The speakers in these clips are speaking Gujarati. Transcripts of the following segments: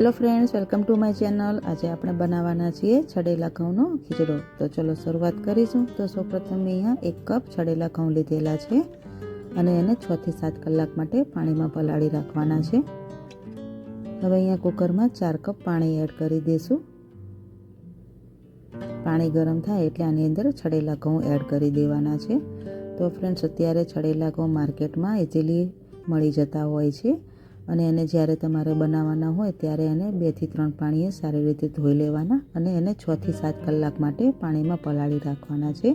Hello friends, welcome to my channel. આજે આપણે બનાવવાના છીએ છડેલા ઘઉંનો ખીચડો. તો ચલો શરૂઆત કરીશું. તો સૌપ્રથમ મેં અહીંયા 1 કપ છડેલા ઘઉં લીધેલા છે અને એને 6 થી 7 કલાક માટે પાણીમાં પલાળી રાખવાના છે. હવે અહીંયા કુકરમાં 4 કપ પાણી એડ કરી દઈશું. પાણી ગરમ થાય એટલે આની અંદર છડેલા ઘઉં એડ કરી દેવાના છે. તો ફ્રેન્ડ્સ, અત્યારે છડેલા ઘઉં માર્કેટમાં ઇઝીલી મળી જતા હોય છે અને એને જ્યારે તમારે બનાવવાના હોય ત્યારે એને 2 થી 3 પાણીએ સારી રીતે ધોઈ લેવાના અને એને 6 થી 7 કલાક માટે પાણીમાં પલાળી રાખવાના છે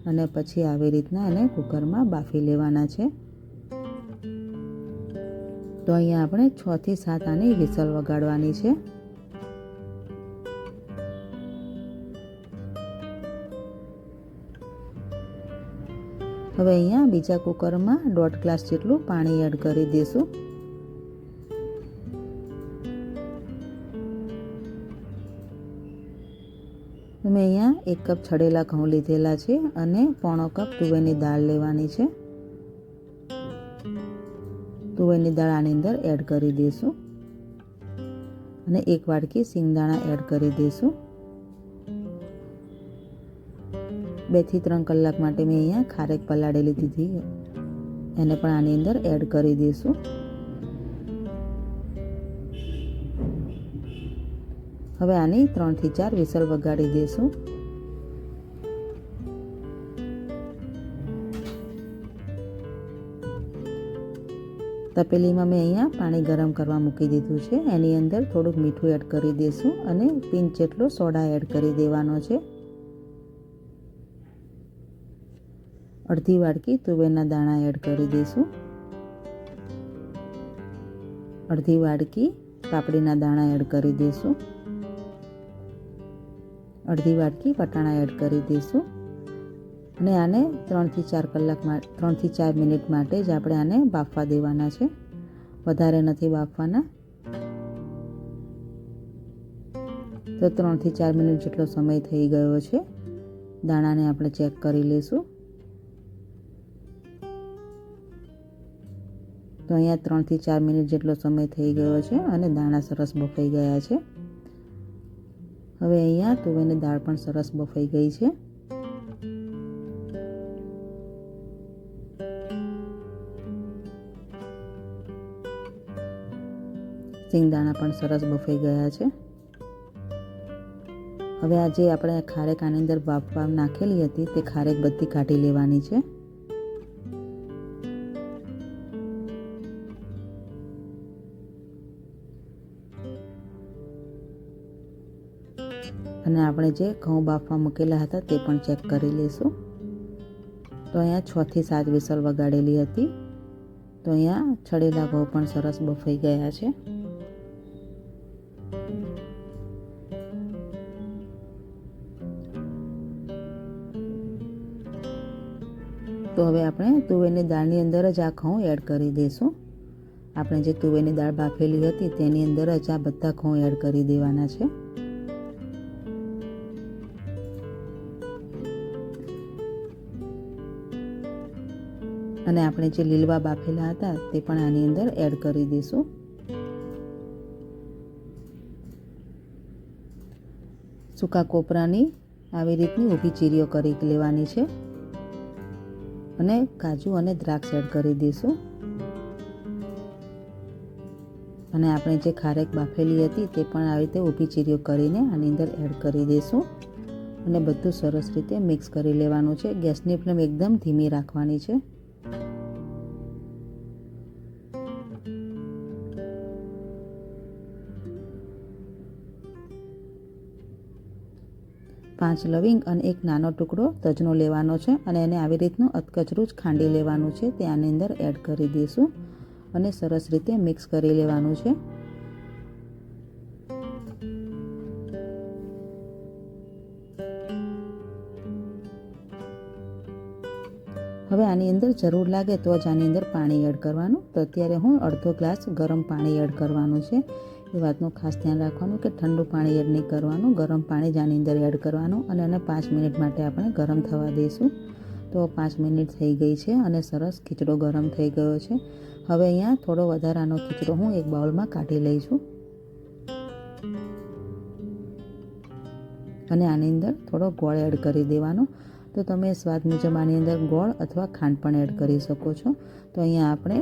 અને પછી આવી રીતના એને કુકરમાં બાફી લેવાના છે. તો અહીંયા આપણે 6 થી 7 આની વિસલ વગાડવાની છે. હવે અહીંયા બીજા કુકરમાં 1.5 ગ્લાસ જેટલું પાણી એડ કરી દઈશું. મેં અહીંયા 1 કપ છડેલા ઘઉં લીધેલા છે અને 1/4 કપ તુવેરની દાળ લેવાની છે. તુવેરની દાળ આની અંદર એડ કરી દઈશું અને 1 વાટકી સિંગદાણા એડ કરી દઈશું. 2 થી 3 કલાક માટે મેં અહીંયા ખારેક પલાળેલી દીધી, એને પણ આની અંદર એડ કરી દઈશું. હવે આની 3 થી 4 વિસલ વગાડી દઈશું. તપેલીમાં મેં અહીંયા પાણી ગરમ કરવા મૂકી દીધું છે. એની અંદર થોડુંક મીઠું એડ કરી દઈશું અને પિંચ જેટલો સોડા એડ કરી દેવાનો છે. અડધી વાટકી તુવેરના દાણા એડ કરી દઈશું. અડધી વાટકી પાપડીના દાણા એડ કરી દઈશું. અડધી વાટકી વટાણા એડ કરી દઈશું અને આને 3 થી 4 મિનિટ માટે જ આપણે આને બાફવા દેવાના છે. વધારે નથી બાફવાના. તો 3 થી 4 મિનિટ જેટલો સમય થઈ ગયો છે. દાણાને આપણે ચેક કરી લઈશું. તો અહીંયા 3 થી 4 મિનિટ જેટલો સમય થઈ ગયો છે અને દાણા સરસ બફાઈ ગયા છે. હવે અહીંયા તુવેરની દાળ પણ સરસ બફાઈ ગઈ છે. સિંગદાણા પણ સરસ બફાઈ ગયા છે. હવે આ જે આપણે ખારેક આની અંદર બાફવા નાખેલી હતી તે ખારેક બધી કાઢી લેવાની છે. અને આપણે જે ઘઉં બાફવા મૂકેલા હતા તે પણ ચેક કરી લઈશું. તો અહીંયા 6 થી 7 વિસલ વગાડેલી હતી. તો અહીંયા છડેલા ઘઉં પણ સરસ બફાઈ ગયા છે. તો હવે આપણે તુવેરની દાળની અંદર જ આ ઘઉં એડ કરી દઈશું. આપણે જે તુવેરની દાળ બાફેલી હતી તેની અંદર જ આ બધા ઘઉં એડ કરી દેવાના છે. અને આપણે જે લીલવા બાફેલા હતા તે પણ આની અંદર એડ કરી દઈશું. સૂકા કોપરાની આવી રીતની ઊભી ચીરીઓ કરી લેવાની છે અને કાજુ અને દ્રાક્ષ એડ કરી દઈશું. અને આપણે જે ખારેક બાફેલી હતી તે પણ આવી રીતે ઊભી ચીરીઓ કરીને આની અંદર એડ કરી દઈશું અને બધું સરસ રીતે મિક્સ કરી લેવાનું છે. ગેસની ફ્લેમ એકદમ ધીમી રાખવાની છે. પાંચ લવિંગ અને 1 નાનો ટુકડો તજનો લેવાનો છે અને એને આવી રીતનું અધકચરું જ ખાંડી લેવાનું છે. તે આની અંદર એડ કરી દઈશું અને સરસ રીતે મિક્સ કરી લેવાનું છે. હવે આની અંદર જરૂર લાગે તો જ આની અંદર પાણી એડ કરવાનું. તો અત્યારે હું અડધો ગ્લાસ ગરમ પાણી એડ કરવાનું છે. એ વાતનું ખાસ ધ્યાન રાખવાનું કે ઠંડુ પાણી એડ નહીં કરવાનું, ગરમ પાણી જ આની અંદર એડ કરવાનું અને એને 5 મિનિટ માટે આપણે ગરમ થવા દઈશું. તો 5 મિનિટ થઈ ગઈ છે અને સરસ ખીચડો ગરમ થઈ ગયો છે. હવે અહીંયા થોડો વધારાનો ખીચડો હું એક બાઉલમાં કાઢી લઈશું. અને આની અંદર થોડો ગોળ એડ કરી દેવાનો. તો તમે સ્વાદ મુજબ આની અંદર ગોળ અથવા ખાંડ પણ એડ કરી શકો છો. તો અહીંયા આપણે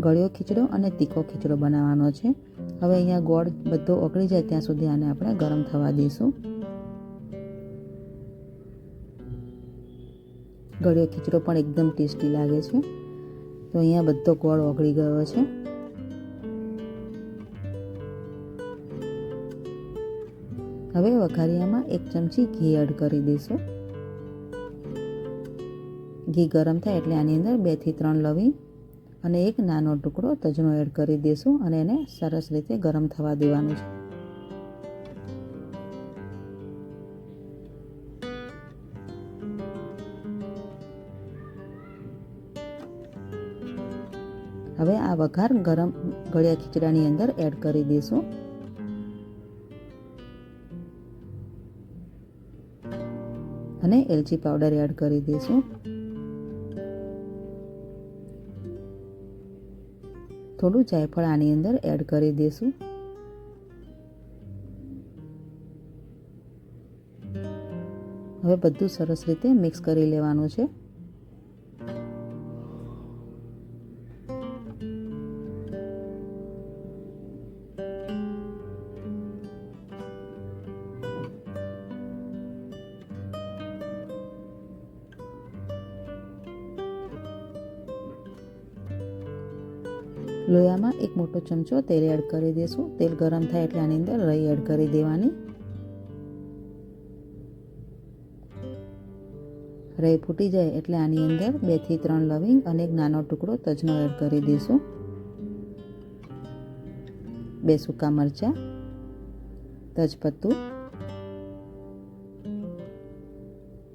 ગળ્યો ખીચડો અને તીખો ખીચડો બનાવવાનો છે. હવે અહીંયા ગોળ બધો ઓગળી જાય ત્યાં સુધી આને આપણે ગરમ થવા દઈશું. ગળ્યો ખીચડો પણ એકદમ ટેસ્ટી લાગે છે. તો અહીંયા બધો ગોળ ઓગળી ગયો છે. હવે વઘારિયામાં 1 ચમચી ઘી એડ કરી દઈશું. ઘી ગરમ થાય એટલે આની અંદર 2 થી 3 લવિંગ અને 1 નાનો ટુકડો તજનો એડ કરી દઈશું અને એને સરસ રીતે ગરમ થવા દેવાનું છે. હવે આ વઘાર ગરમ ગળ્યા ખીચડાની અંદર એડ કરી દઈશું. અને એલચી પાવડર એડ કરી દઈશું. થોડું જાયફળ આની અંદર એડ કરી દઈશું. હવે બધું સરસ રીતે મિક્સ કરી લેવાનું છે. લોયામાં 1 મોટો ચમચો તેલ એડ કરી દઈશું. તેલ ગરમ થાય એટલે આની અંદર રાઈ એડ કરી દેવાની. રાઈ ફૂટી જાય એટલે આની અંદર 2 થી 3 લવિંગ અને 1 નાનો ટુકડો તજનો એડ કરી દઈશું. 2 સૂકા મરચાં, તજપત્તું,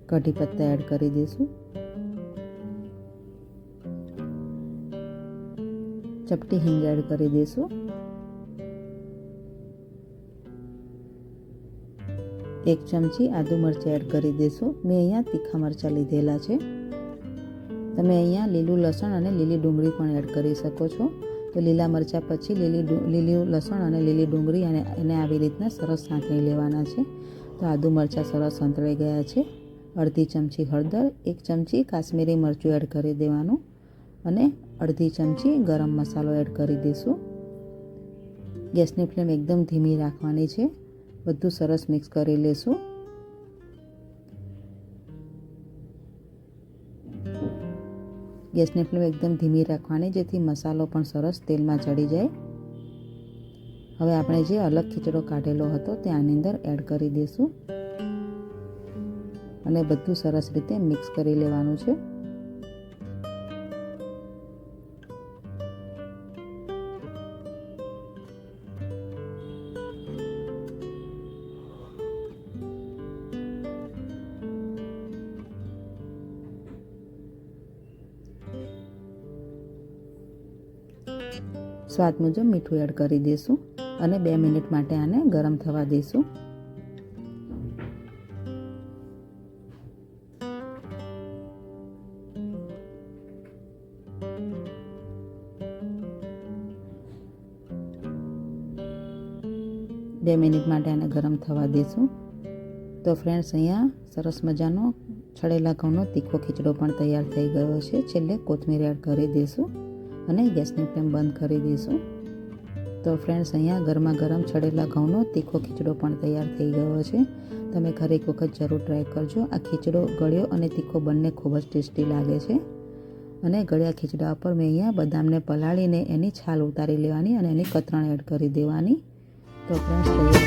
કઢી પત્તા એડ કરી દઈશું. ચપટી હિંગ એડ કરી દઈશું. 1 ચમચી આદુ મરચાં એડ કરી દઈશું. મેં અહીંયા તીખા મરચાં લીધેલા છે. તમે અહીંયા લીલું લસણ અને લીલી ડુંગળી પણ એડ કરી શકો છો. તો લીલા મરચાં પછી લીલું લસણ અને લીલી ડુંગળી અને એને આવી રીતના સરસ સાંતળી લેવાના છે. તો આદુ મરચાં સરસ સંતળાઈ ગયા છે. અડધી ચમચી હળદર, 1 ચમચી કાશ્મીરી મરચું એડ કરી દેવાનું અને અડધી ચમચી ગરમ મસાલો એડ કરી દઈશું. ગેસની ફ્લેમ એકદમ ધીમી રાખવાની છે. બધું સરસ મિક્સ કરી લેશું. ગેસની ફ્લેમ એકદમ ધીમી રાખવાની જેથી મસાલો પણ સરસ તેલમાં ચડી જાય. હવે આપણે જે અલગ ખીચડો કાઢેલો હતો તે આની અંદર એડ કરી દઈશું અને બધું સરસ રીતે મિક્સ કરી લેવાનું છે. સ્વાદ મુજબ મીઠું એડ કરી દઈશું અને 2 મિનિટ માટે આને ગરમ થવા દઈશું. બે મિનિટ માટે આને ગરમ થવા દઈશું. તો ફ્રેન્ડ્સ, અહીંયા સરસ મજાનો છળેલા ઘઉંનો તીખો ખીચડો પણ તૈયાર થઈ ગયો છે. છેલ્લે કોથમીર એડ કરી દઈશું અને ગેસની ફ્લેમ બંધ કરી દઈશું. તો ફ્રેન્ડ્સ, અહીંયા ગરમા ગરમ છળેલા ઘઉંનો તીખો ખીચડો પણ તૈયાર થઈ ગયો છે. તમે ઘરે એક વખત જરૂર ટ્રાય કરજો. આ ખીચડો ગળ્યો અને તીખો બંને ખૂબ જ ટેસ્ટી લાગે છે. અને ગળ્યા ખીચડા ઉપર મેં અહીંયા બદામને પલાળીને એની છાલ ઉતારી લેવાની અને એની કતરણ એડ કરી દેવાની. તો ફ્રેન્ડ્સ,